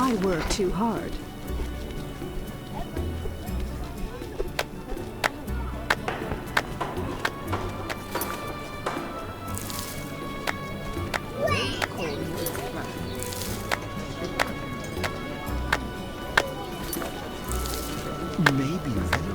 Why work too hard? Maybe very.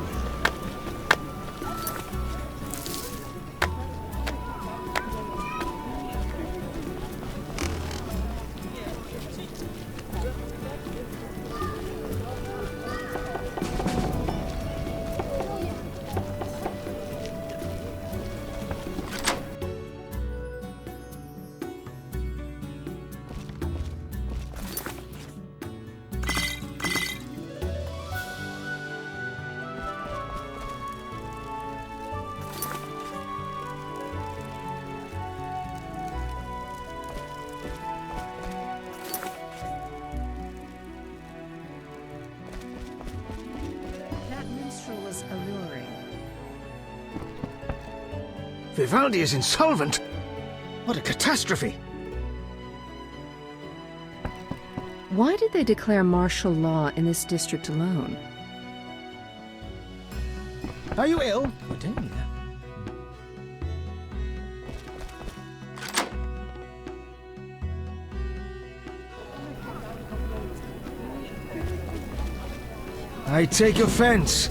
Was alluring. Vivaldi is insolvent? What a catastrophe! Why did they declare martial law in this district alone? Are you ill? Cordelia. I take offense.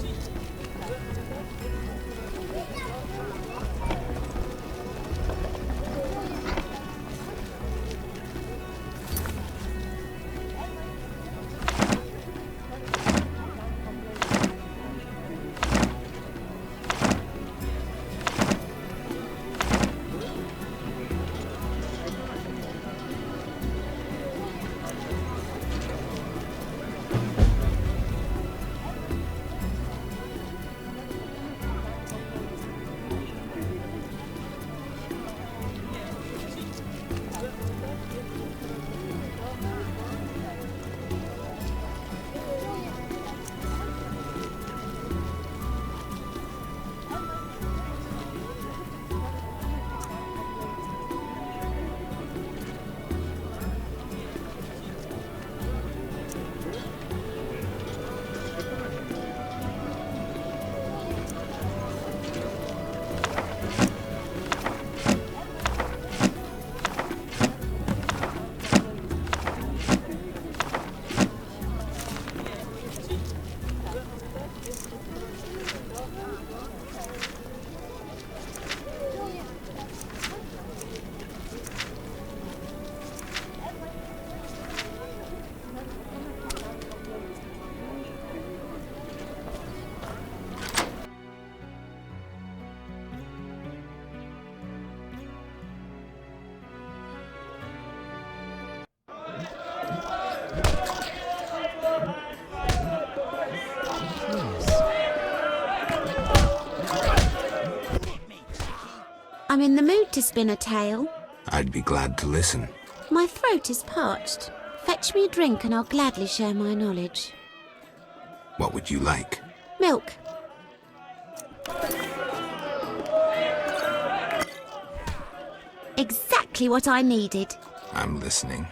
I'm in the mood to spin a tale. I'd be glad to listen. My throat is parched. Fetch me a drink and I'll gladly share my knowledge. What would you like? Milk. Exactly what I needed. I'm listening.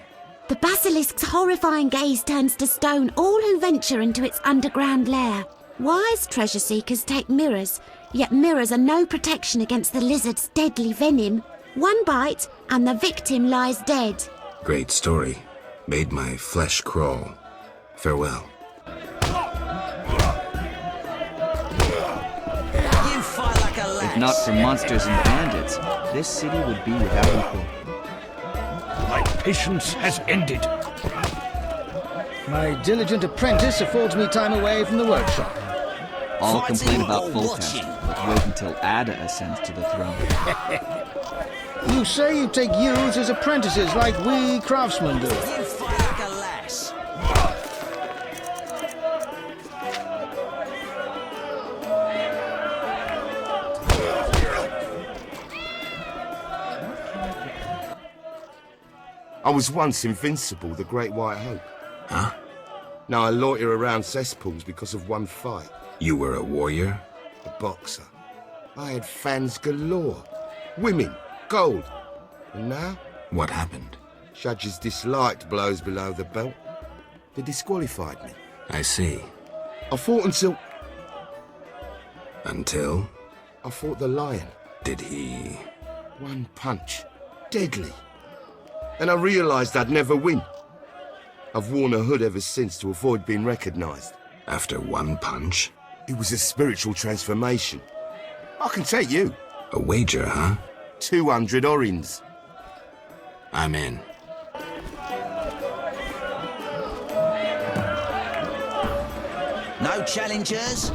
The basilisk's horrifying gaze turns to stone all who venture into its underground lair. Wise treasure seekers take mirrors, yet mirrors are no protection against the lizard's deadly venom. One bite and the victim lies dead. Great story. Made my flesh crawl. Farewell. You fight like a lass. If not for monsters and bandits, this city would be without equal. My patience has ended. My diligent apprentice affords me time away from the workshop. All Fighting complain about or Fulcast, watching? but wait until Ada ascends to the throne. You say you take youths as apprentices like we craftsmen do. You fight like a lass. I was once invincible, the Great White Hope. Huh? Now I loiter around cesspools because of one fight. You were a warrior? A boxer. I had fans galore. Women, gold. And now? What happened? Judges disliked blows below the belt. They disqualified me. I see. I fought until Until? I fought the lion. Did he... One punch. Deadly. And I realised I'd never win. I've worn a hood ever since to avoid being recognised. After one punch? It was a spiritual transformation. I can take you. A wager, huh? 200 orins. I'm in. No challengers?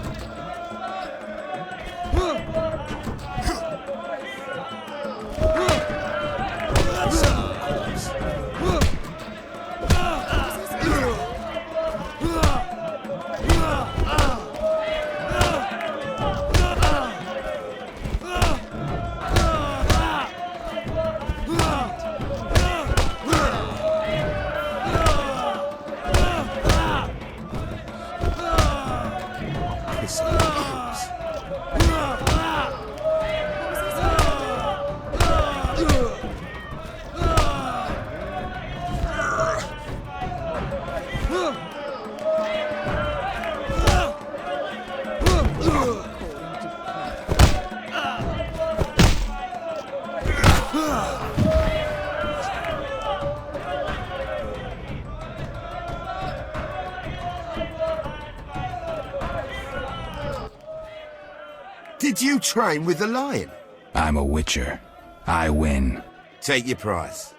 Did you train with the lion? I'm a witcher. I win. Take your prize.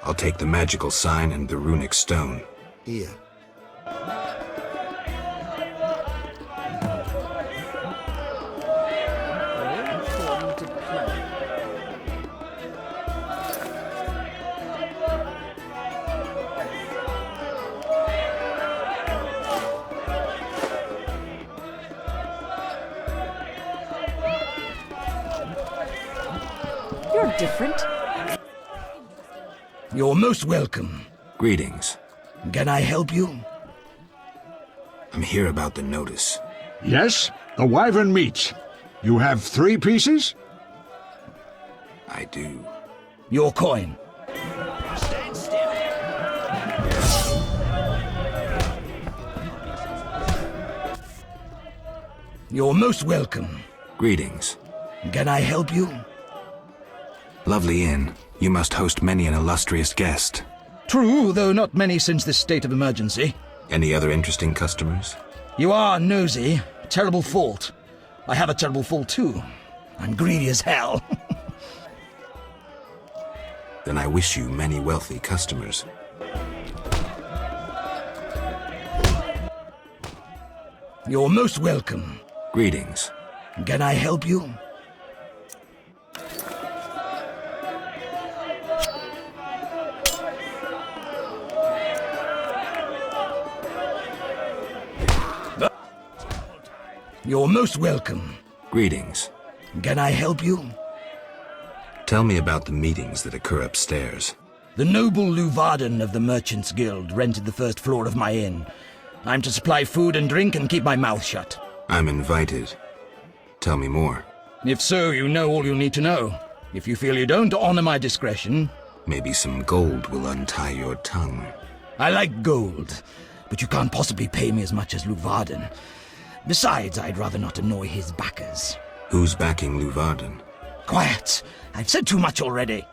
I'll take the magical sign and the runic stone. Here. You're different. You're most welcome. Greetings. Can I help you? I'm here about the notice. Yes, the wyvern meat. You have 3 pieces? I do. Your coin. Stand still. You're most welcome. Greetings. Can I help you? Lovely inn. You must host many an illustrious guest. True, though not many since this state of emergency. Any other interesting customers? You are nosy. Terrible fault. I have a terrible fault too. I'm greedy as hell. Then I wish you many wealthy customers. You're most welcome. Greetings. Can I help you? You're most welcome. Greetings. Can I help you? Tell me about the meetings that occur upstairs. The noble Luvarden of the Merchants Guild rented the first floor of my inn. I'm to supply food and drink and keep my mouth shut. I'm invited. Tell me more. If so, you know all you need to know. If you feel you don't honor my discretion... Maybe some gold will untie your tongue. I like gold, but you can't possibly pay me as much as Luvarden. Besides, I'd rather not annoy his backers. Who's backing Luvarden? Quiet! I've said too much already.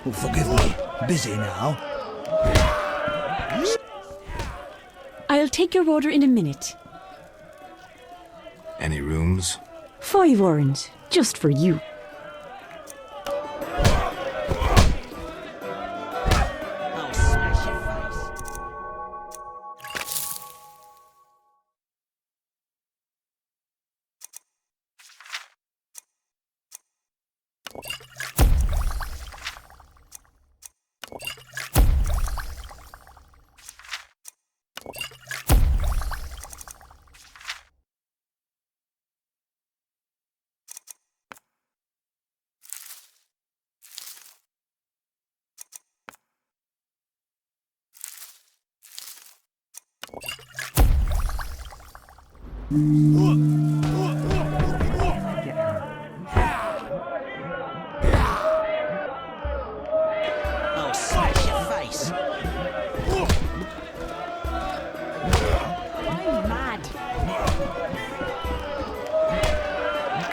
Oh, forgive me. Busy now. I'll take your order in a minute. Any rooms? 5 orins, just for you. I'll smash your face.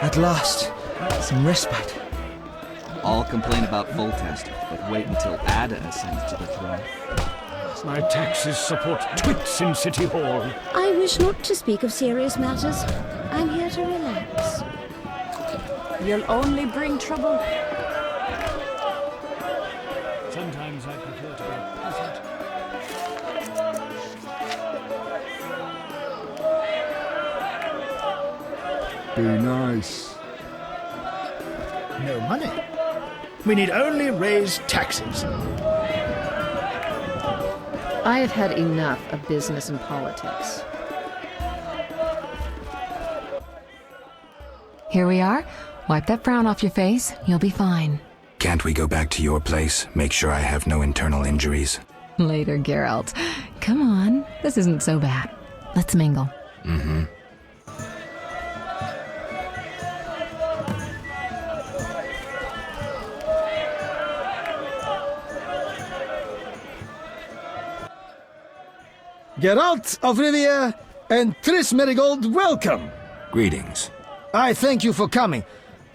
At last, some respite. I'll complain about Foltest, but wait until Ada ascends to the throne. My taxes support twits in City Hall. I wish not to speak of serious matters. I'm here to relax. You'll only bring trouble. Sometimes I prefer to be peasant. Be nice. No money. We need only raise taxes. I have had enough of business and politics. Here we are. Wipe that frown off your face. You'll be fine. Can't we go back to your place? Make sure I have no internal injuries. Later, Geralt. Come on. This isn't so bad. Let's mingle. Mm-hmm. Geralt of Rivia and Triss Merigold, welcome! Greetings. I thank you for coming.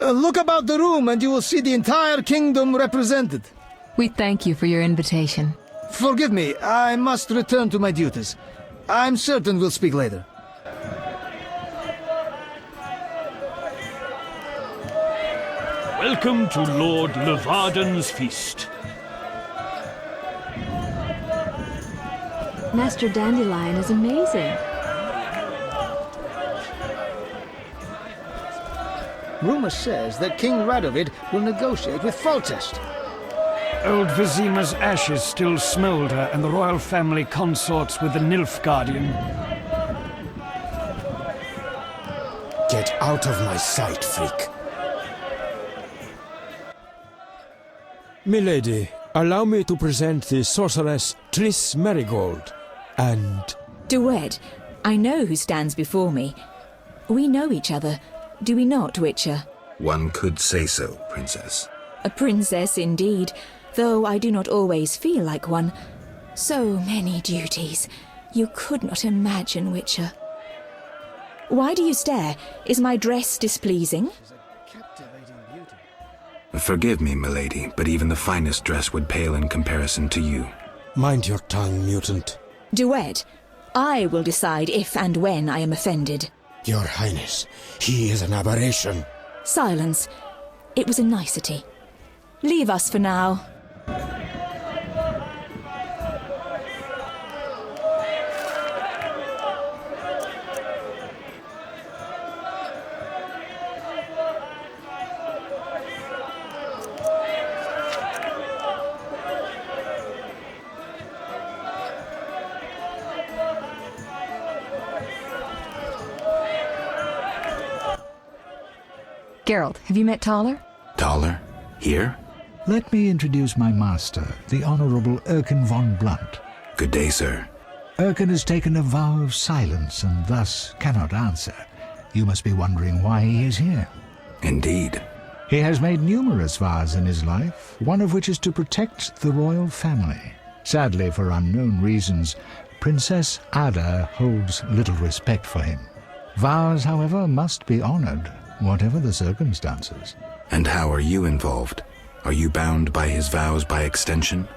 Look about the room and you will see the entire kingdom represented. We thank you for your invitation. Forgive me, I must return to my duties. I'm certain we'll speak later. Welcome to Lord Levarden's feast. Master Dandelion is amazing. Rumor says that King Radovid will negotiate with Foltest. Old Vizima's ashes still smoulder, and the royal family consorts with the Nilfgaardian. Get out of my sight, freak. Milady, allow me to present the sorceress Triss Merigold, and... Wett, I know who stands before me. We know each other, do we not, Witcher? One could say so, Princess. A princess indeed, though I do not always feel like one. So many duties. You could not imagine, Witcher. Why do you stare? Is my dress displeasing? Forgive me, milady, but even the finest dress would pale in comparison to you. Mind your tongue, mutant. Wett, I will decide if and when I am offended. Your Highness, he is an aberration. Silence. It was a nicety. Leave us for now. Geralt, have you met Thaler? Thaler? Here? Let me introduce my master, the Honourable Erkin von Blunt. Good day, sir. Erkin has taken a vow of silence and thus cannot answer. You must be wondering why he is here. Indeed. He has made numerous vows in his life, one of which is to protect the royal family. Sadly, for unknown reasons, Princess Ada holds little respect for him. Vows, however, must be honoured, whatever the circumstances. And how are you involved? Are you bound by his vows by extension?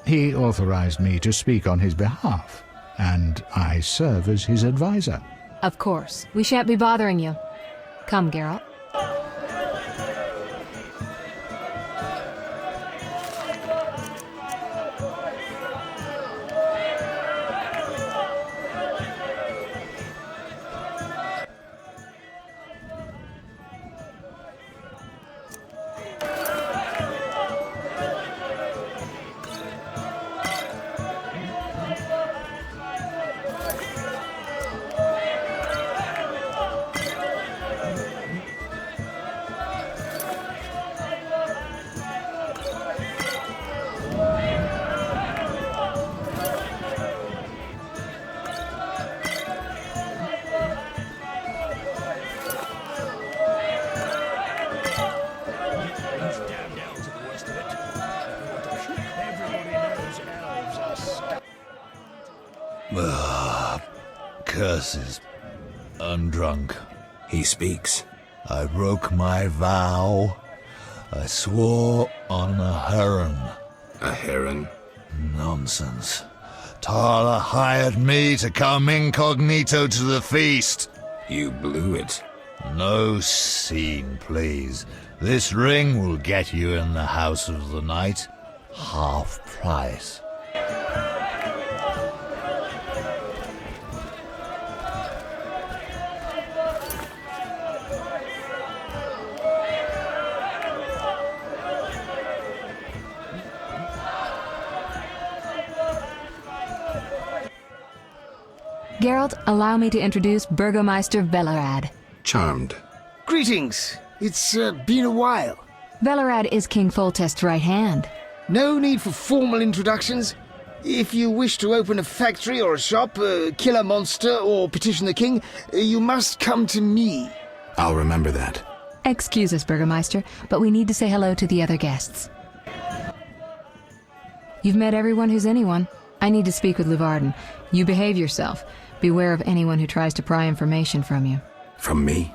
He authorized me to speak on his behalf, and I serve as his advisor. Of course. We shan't be bothering you. Come, Geralt. Curses. I'm drunk. He speaks. I broke my vow. I swore on a heron. A heron? Nonsense. Thaler hired me to come incognito to the feast. You blew it. No scene, please. This ring will get you in the House of the Night. Half price. Geralt, allow me to introduce Burgomeister Velerad. Charmed. Greetings. It's been a while. Velerad is King Foltest's right hand. No need for formal introductions. If you wish to open a factory or a shop, kill a monster, or petition the king, you must come to me. I'll remember that. Excuse us, Burgomeister, but we need to say hello to the other guests. You've met everyone who's anyone. I need to speak with Luvarden. You behave yourself. Beware of anyone who tries to pry information from you. From me?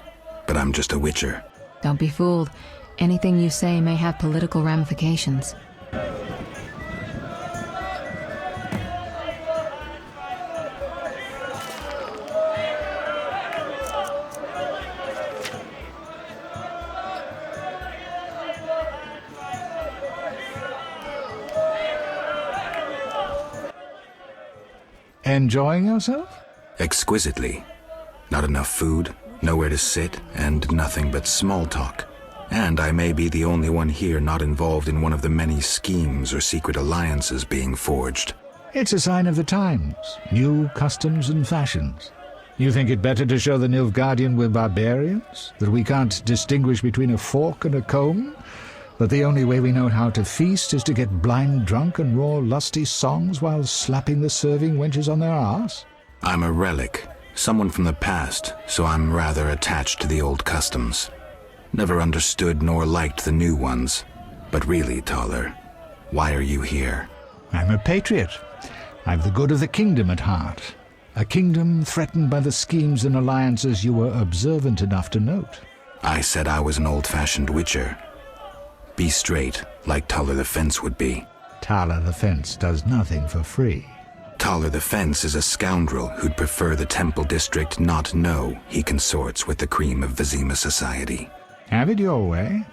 But I'm just a witcher. Don't be fooled. Anything you say may have political ramifications. Enjoying yourself? Exquisitely. Not enough food, nowhere to sit, and nothing but small talk. And I may be the only one here not involved in one of the many schemes or secret alliances being forged. It's a sign of the times. New customs and fashions. You think it better to show the Nilfgaardian we're barbarians? That we can't distinguish between a fork and a comb? That the only way we know how to feast is to get blind drunk and roar lusty songs while slapping the serving wenches on their arse? I'm a relic, someone from the past, so I'm rather attached to the old customs. Never understood nor liked the new ones. But really, Thaler, why are you here? I'm a patriot. I've the good of the kingdom at heart. A kingdom threatened by the schemes and alliances you were observant enough to note. I said I was an old-fashioned witcher. Be straight, like Thaler the Fence would be. Thaler the Fence does nothing for free. Thaler the Fence is a scoundrel who'd prefer the Temple District not know he consorts with the cream of Vizima society. Have it your way.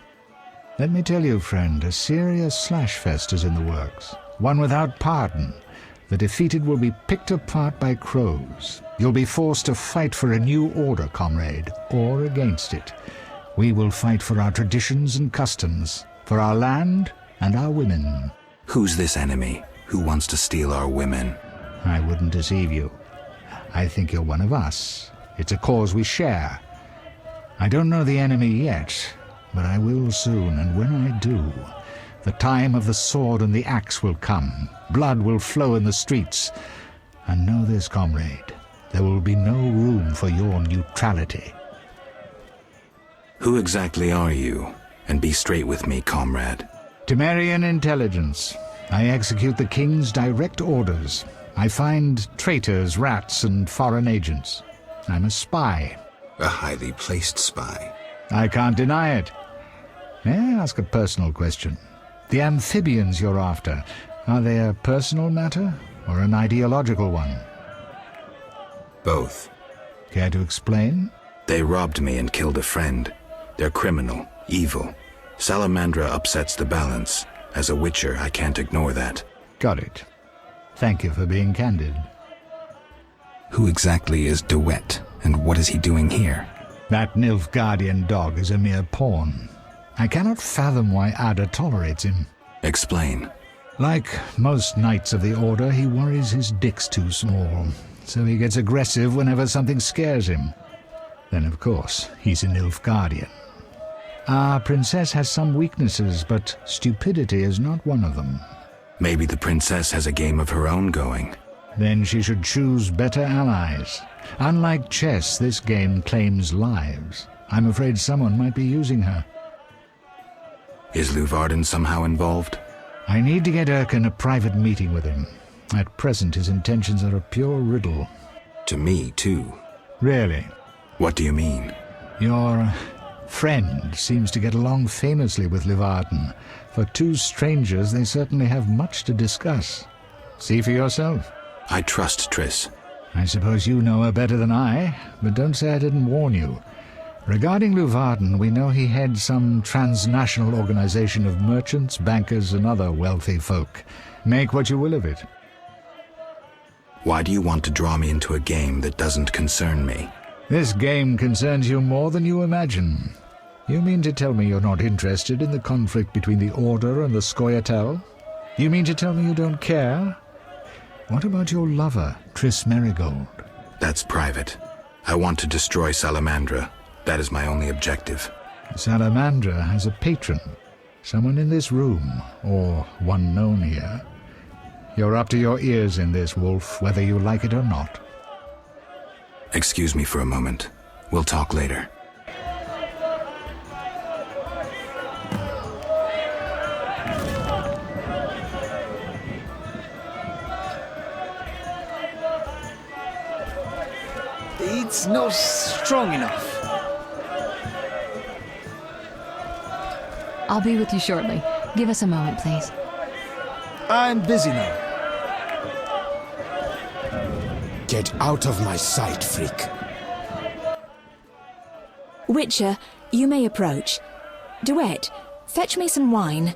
Let me tell you, friend, a serious slashfest is in the works. One without pardon. The defeated will be picked apart by crows. You'll be forced to fight for a new order, comrade, or against it. We will fight for our traditions and customs, for our land and our women. Who's this enemy who wants to steal our women? I wouldn't deceive you. I think you're one of us. It's a cause we share. I don't know the enemy yet, but I will soon, and when I do, the time of the sword and the axe will come. Blood will flow in the streets. And know this, comrade, there will be no room for your neutrality. Who exactly are you? And be straight with me, comrade. Temerian intelligence. I execute the king's direct orders. I find traitors, rats, and foreign agents. I'm a spy. A highly placed spy. I can't deny it. May I ask a personal question? The amphibians you're after, are they a personal matter or an ideological one? Both. Care to explain? They robbed me and killed a friend. They're criminal, evil. Salamandra upsets the balance. As a witcher, I can't ignore that. Got it. Thank you for being candid. Who exactly is de Wett, and what is he doing here? That Nilfgaardian dog is a mere pawn. I cannot fathom why Ada tolerates him. Explain. Like most knights of the Order, he worries his dick's too small, so he gets aggressive whenever something scares him. Then, of course, he's a Nilfgaardian. Our princess has some weaknesses, but stupidity is not one of them. Maybe the princess has a game of her own going. Then she should choose better allies. Unlike chess, this game claims lives. I'm afraid someone might be using her. Is Luvarden somehow involved? I need to get Erkin a private meeting with him. At present, his intentions are a pure riddle. To me, too. Really? What do you mean? Your friend seems to get along famously with Livarden. For two strangers, they certainly have much to discuss. See for yourself. I trust Triss. I suppose you know her better than I, but don't say I didn't warn you. Regarding Livarden, we know he heads some transnational organization of merchants, bankers, and other wealthy folk. Make what you will of it. Why do you want to draw me into a game that doesn't concern me? This game concerns you more than you imagine. You mean to tell me you're not interested in the conflict between the Order and the Scoia'tael? You mean to tell me you don't care? What about your lover, Triss Merigold? That's private. I want to destroy Salamandra. That is my only objective. Salamandra has a patron. Someone in this room, or one known here. You're up to your ears in this, Wolf, whether you like it or not. Excuse me for a moment. We'll talk later. It's not strong enough. I'll be with you shortly. Give us a moment, please. I'm busy now. Get out of my sight, freak. Witcher, you may approach. Wett, fetch me some wine.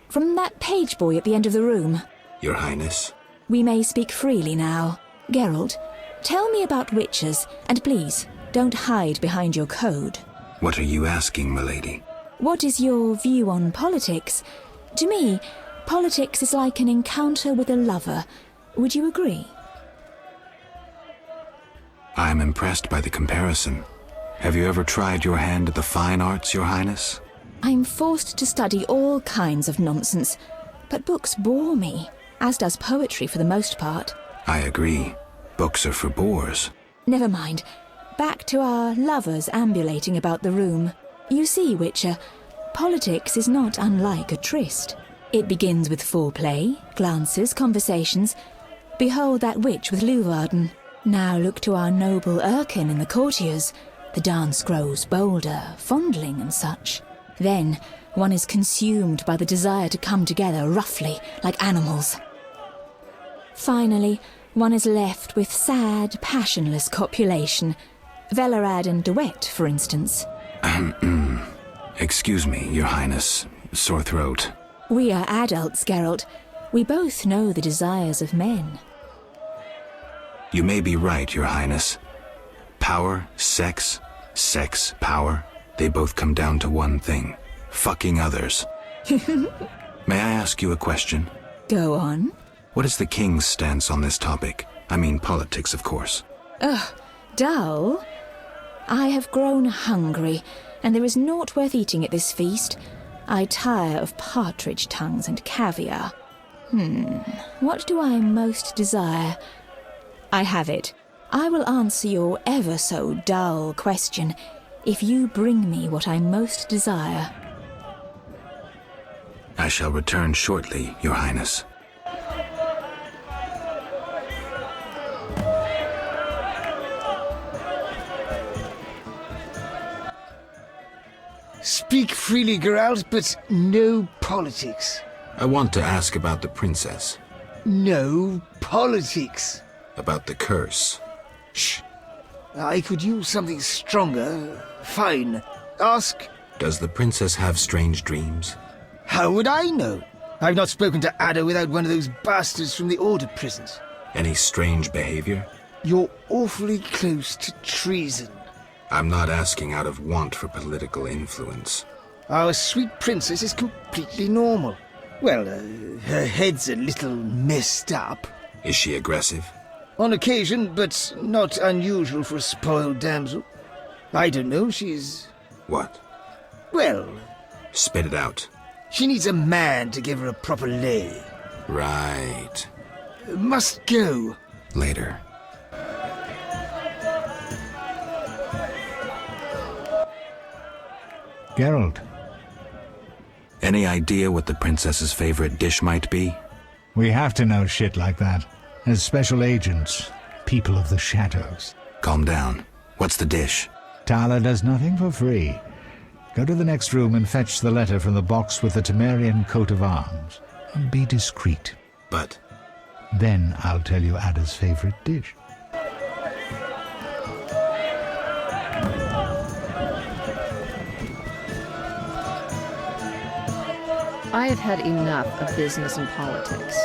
From that page boy at the end of the room. Your Highness? We may speak freely now. Geralt, tell me about witches, and please, don't hide behind your code. What are you asking, milady? What is your view on politics? To me, politics is like an encounter with a lover. Would you agree? I am impressed by the comparison. Have you ever tried your hand at the fine arts, Your Highness? I'm forced to study all kinds of nonsense, but books bore me, as does poetry for the most part. I agree. Books are for bores. Never mind. Back to our lovers ambulating about the room. You see, Witcher, politics is not unlike a tryst. It begins with foreplay, glances, conversations. Behold that witch with Livarden. Now look to our noble Erkin and the courtiers. The dance grows bolder, fondling and such. Then one is consumed by the desire to come together roughly, like animals. Finally, one is left with sad, passionless copulation. Velerad and Wett, for instance. Excuse me, Your Highness. Sore throat. We are adults, Geralt. We both know the desires of men. You may be right, Your Highness. Power, sex, power, they both come down to one thing. Fucking others. May I ask you a question? Go on. What is the king's stance on this topic? I mean politics, of course. Ugh, dull? I have grown hungry, and there is naught worth eating at this feast. I tire of partridge tongues and caviar. What do I most desire? I have it. I will answer your ever so dull question if you bring me what I most desire. I shall return shortly, Your Highness. Speak freely, Geralt, but no politics. I want to ask about the princess. No politics. About the curse. Shh. I could use something stronger. Fine. Ask. Does the princess have strange dreams? How would I know? I've not spoken to Ada without one of those bastards from the Order prisons. Any strange behavior? You're awfully close to treason. I'm not asking out of want for political influence. Our sweet princess is completely normal. Well, her head's a little messed up. Is she aggressive? On occasion, but not unusual for a spoiled damsel. I don't know, she's... What? Well... Spit it out. She needs a man to give her a proper lay. Right. Must go. Later. Geralt. Any idea what the princess's favorite dish might be? We have to know shit like that. As special agents, people of the shadows. Calm down. What's the dish? Thaler does nothing for free. Go to the next room and fetch the letter from the box with the Temerian coat of arms. And be discreet. But... Then I'll tell you Ada's favorite dish. I have had enough of business and politics.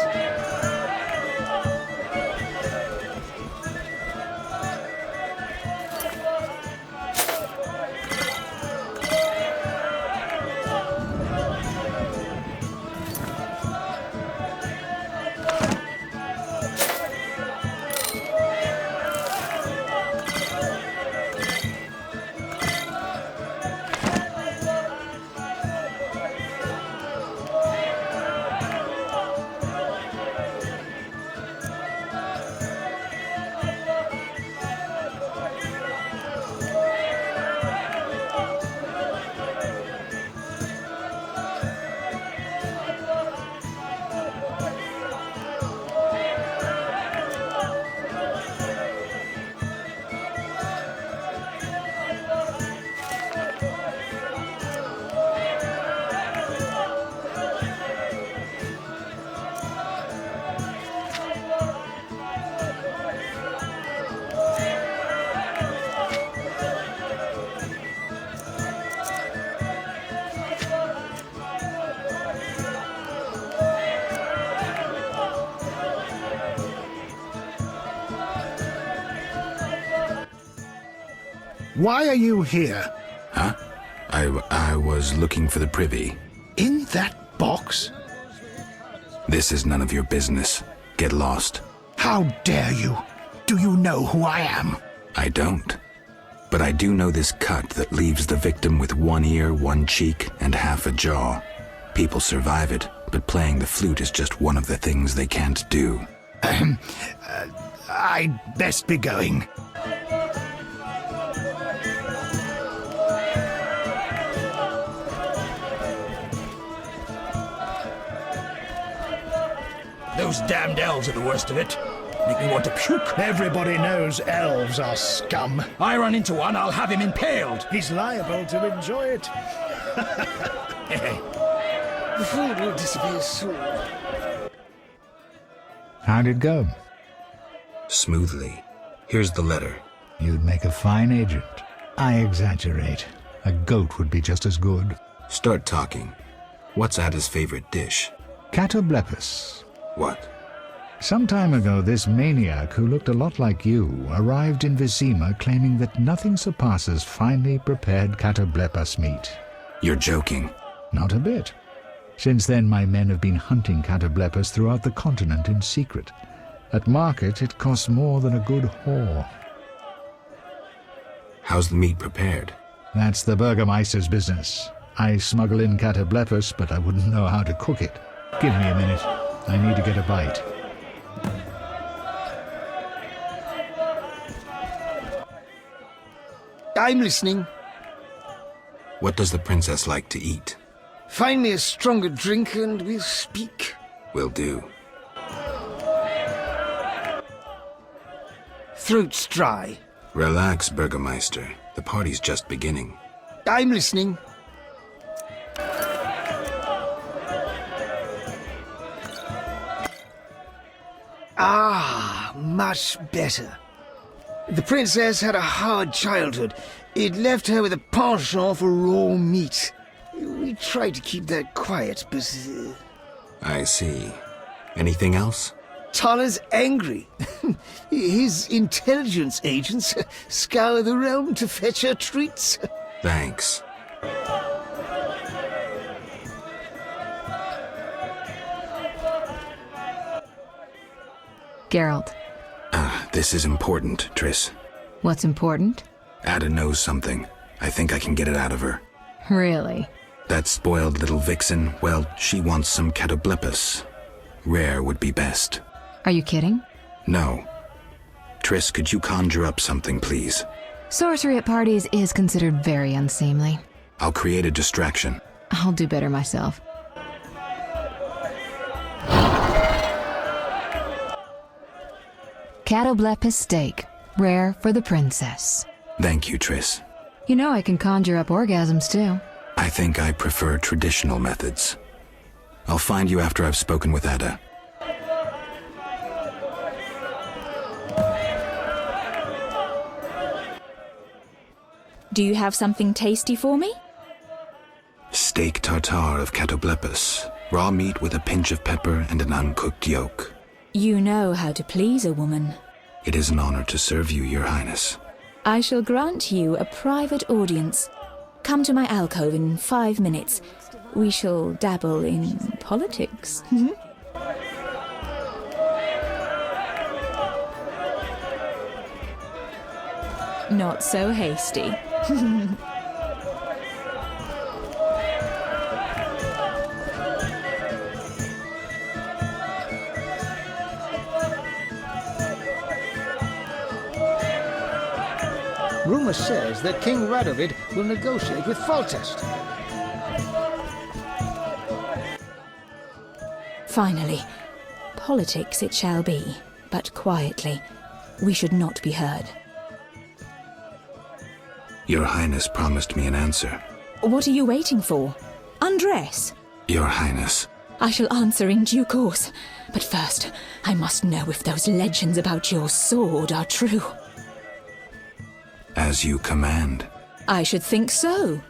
Why are you here? Huh? I was looking for the privy. In that box? This is none of your business. Get lost. How dare you? Do you know who I am? I don't. But I do know this cut that leaves the victim with one ear, one cheek, and half a jaw. People survive it, but playing the flute is just one of the things they can't do. I'd best be going. Those damned elves are the worst of it. Make me want to puke. Everybody knows elves are scum. I run into one, I'll have him impaled. He's liable to enjoy it. The food will disappear soon. How'd it go? Smoothly. Here's the letter. You'd make a fine agent. I exaggerate. A goat would be just as good. Start talking. What's Ada's favorite dish? Catoblepis. What? Some time ago, this maniac who looked a lot like you arrived in Vizima claiming that nothing surpasses finely prepared catoblepas meat. You're joking. Not a bit. Since then, my men have been hunting catoblepas throughout the continent in secret. At market, it costs more than a good whore. How's the meat prepared? That's the Burgermeister's business. I smuggle in catoblepas, but I wouldn't know how to cook it. Give me a minute. I need to get a bite. I'm listening. What does the princess like to eat? Find me a stronger drink and we'll speak. Will do. Throat's dry. Relax, Burgermeister. The party's just beginning. I'm listening. Ah, much better. The princess had a hard childhood. It left her with a penchant for raw meat. We tried to keep that quiet, but... I see. Anything else? Thaler's angry. His intelligence agents scour the realm to fetch her treats. Thanks. Geralt. This is important, Triss. What's important? Ada knows something. I think I can get it out of her. Really? That spoiled little vixen, well, she wants some catoblepis. Rare would be best. Are you kidding? No. Triss, could you conjure up something, please? Sorcery at parties is considered very unseemly. I'll create a distraction. I'll do better myself. Catoblepis steak. Rare for the princess. Thank you, Triss. You know I can conjure up orgasms, too. I think I prefer traditional methods. I'll find you after I've spoken with Ada. Do you have something tasty for me? Steak tartare of catoblepus, raw meat with a pinch of pepper and an uncooked yolk. You know how to please a woman. It is an honor to serve you, Your Highness. I shall grant you a private audience. Come to my alcove in 5 minutes. We shall dabble in politics. Not so hasty. Rumor says that King Radovid will negotiate with Foltest. Finally, politics it shall be, but quietly. We should not be heard. Your Highness promised me an answer. What are you waiting for? Undress. Your Highness. I shall answer in due course. But first, I must know if those legends about your sword are true. As you command. I should think so.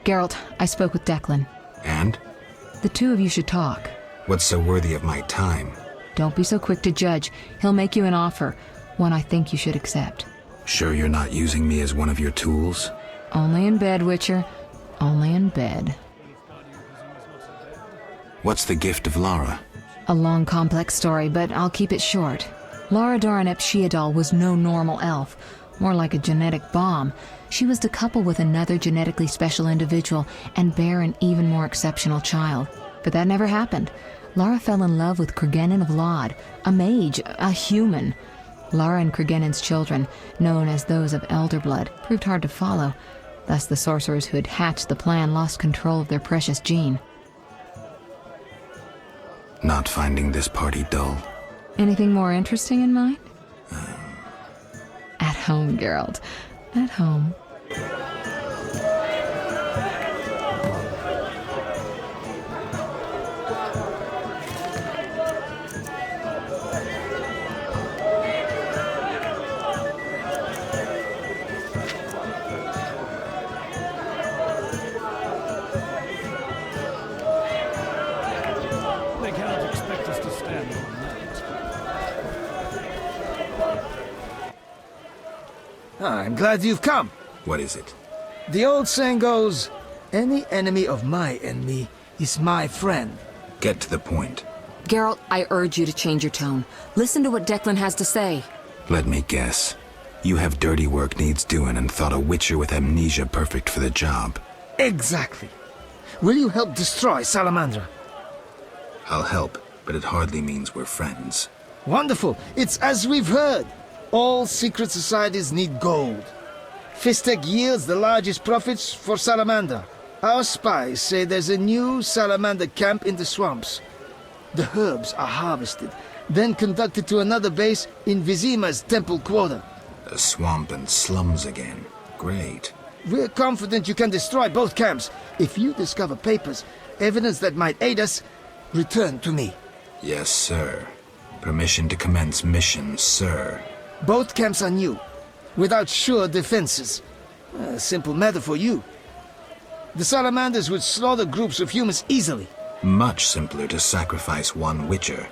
Geralt, I spoke with Declan. And? The two of you should talk. What's so worthy of my time? Don't be so quick to judge. He'll make you an offer, one I think you should accept. Sure you're not using me as one of your tools? Only in bed, Witcher. Only in bed. What's the gift of Lara? A long, complex story, but I'll keep it short. Lara Doran Epshiadal was no normal elf, more like a genetic bomb. She was to couple with another genetically special individual and bear an even more exceptional child. But that never happened. Lara fell in love with Cregennan of Lod, a mage, a human. Lara and Cregennin's children, known as those of elder blood, proved hard to follow. Thus the sorcerers who had hatched the plan lost control of their precious gene. Not finding this party dull? Anything more interesting in mind? At home, Geralt. At home. They cannot expect us to stand all night. I'm glad you've come. What is it? The old saying goes, any enemy of my enemy is my friend. Get to the point. Geralt, I urge you to change your tone. Listen to what Declan has to say. Let me guess. You have dirty work needs doing and thought a witcher with amnesia perfect for the job. Exactly. Will you help destroy Salamandra? I'll help, but it hardly means we're friends. Wonderful. It's as we've heard. All secret societies need gold. Fistek yields the largest profits for Salamander. Our spies say there's a new Salamander camp in the swamps. The herbs are harvested, then conducted to another base in Vizima's temple quarter. A swamp and slums again. Great. We're confident you can destroy both camps. If you discover papers, evidence that might aid us, return to me. Yes, sir. Permission to commence mission, sir. Both camps are new, without sure defenses. A simple matter for you. The Salamanders would slaughter groups of humans easily. Much simpler to sacrifice one witcher.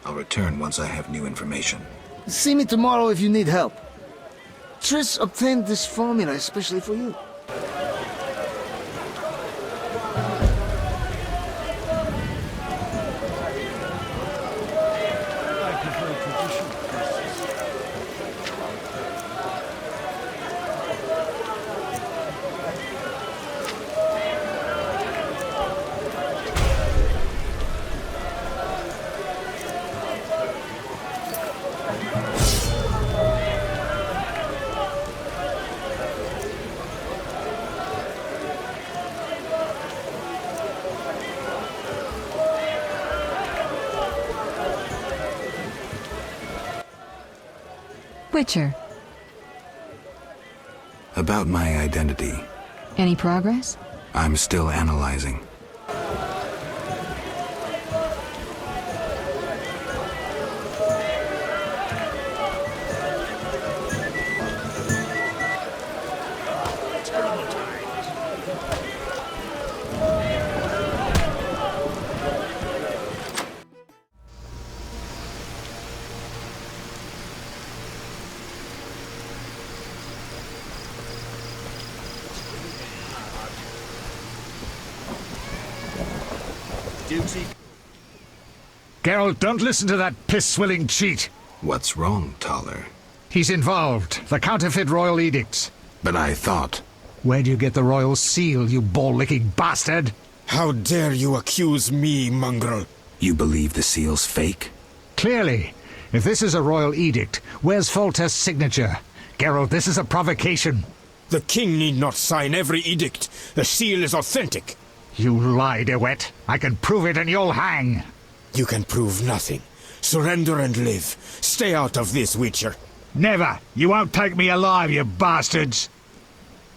I'll return once I have new information. See me tomorrow if you need help. Triss obtained this formula especially for you. Witcher, About my identity. any progress? I'm still analyzing. Duty. Geralt, don't listen to that piss-swilling cheat. What's wrong, Thaler? He's involved. The counterfeit royal edicts. But I thought... Where'd you get the royal seal, you ball-licking bastard? How dare you accuse me, mongrel? You believe the seal's fake? Clearly. If this is a royal edict, where's Foltest's signature? Geralt, this is a provocation. The king need not sign every edict. The seal is authentic. You lied, Wett. I can prove it and you'll hang. You can prove nothing. Surrender and live. Stay out of this, Witcher. Never! You won't take me alive, you bastards!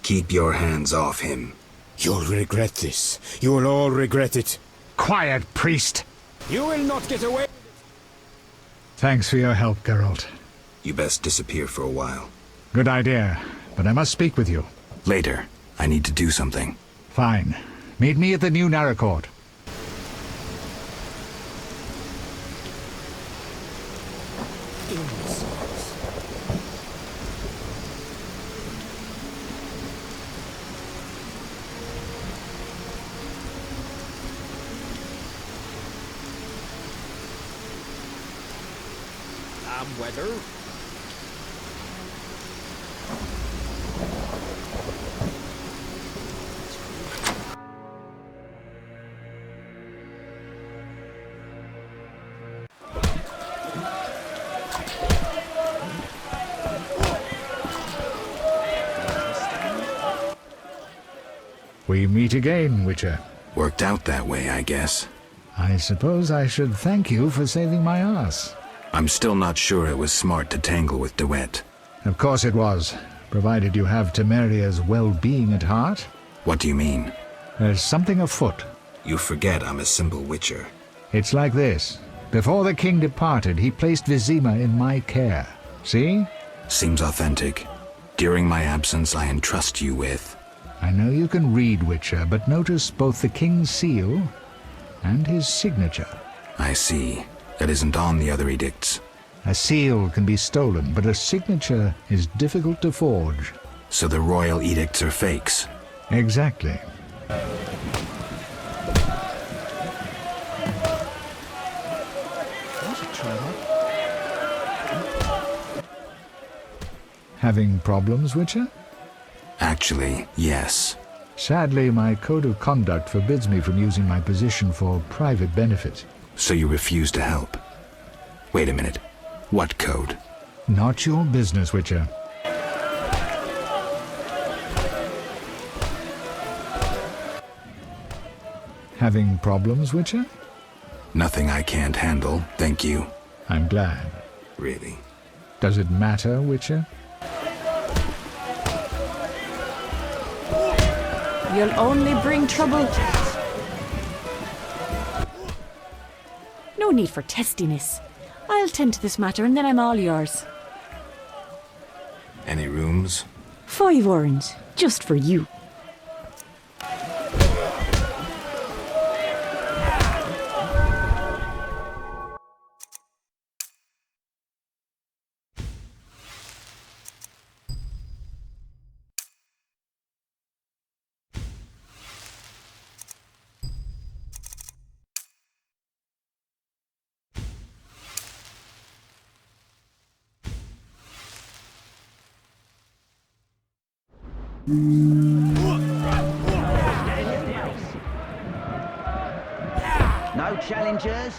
Keep your hands off him. You'll regret this. You will all regret it. Quiet, priest! You will not get away. Thanks for your help, Geralt. You best disappear for a while. Good idea, but I must speak with you. Later. I need to do something. Fine. Meet me at the new Narracourt. Weather. We meet again, Witcher. Worked out that way, I guess. I suppose I should thank you for saving my ass. I'm still not sure it was smart to tangle with Wett. Of course it was, provided you have Temeria's well-being at heart. What do you mean? There's something afoot. You forget I'm a simple witcher. It's like this. Before the king departed, he placed Vizima in my care. See? Seems authentic. During my absence, I entrust you with... I know you can read, Witcher, but notice both the king's seal and his signature. I see. That isn't on the other edicts. A seal can be stolen, but a signature is difficult to forge. So the royal edicts are fakes? Exactly. Having problems, Witcher? Actually, yes. Sadly, my code of conduct forbids me from using my position for private benefit. So you refuse to help? Wait a minute. What code? Not your business, Witcher. Having problems, Witcher? Nothing I can't handle, thank you. I'm glad. Really? Does it matter, Witcher? You'll only bring trouble. No need for testiness. I'll tend to this matter and then I'm all yours. Any rooms? 5 orange, just for you. No challengers?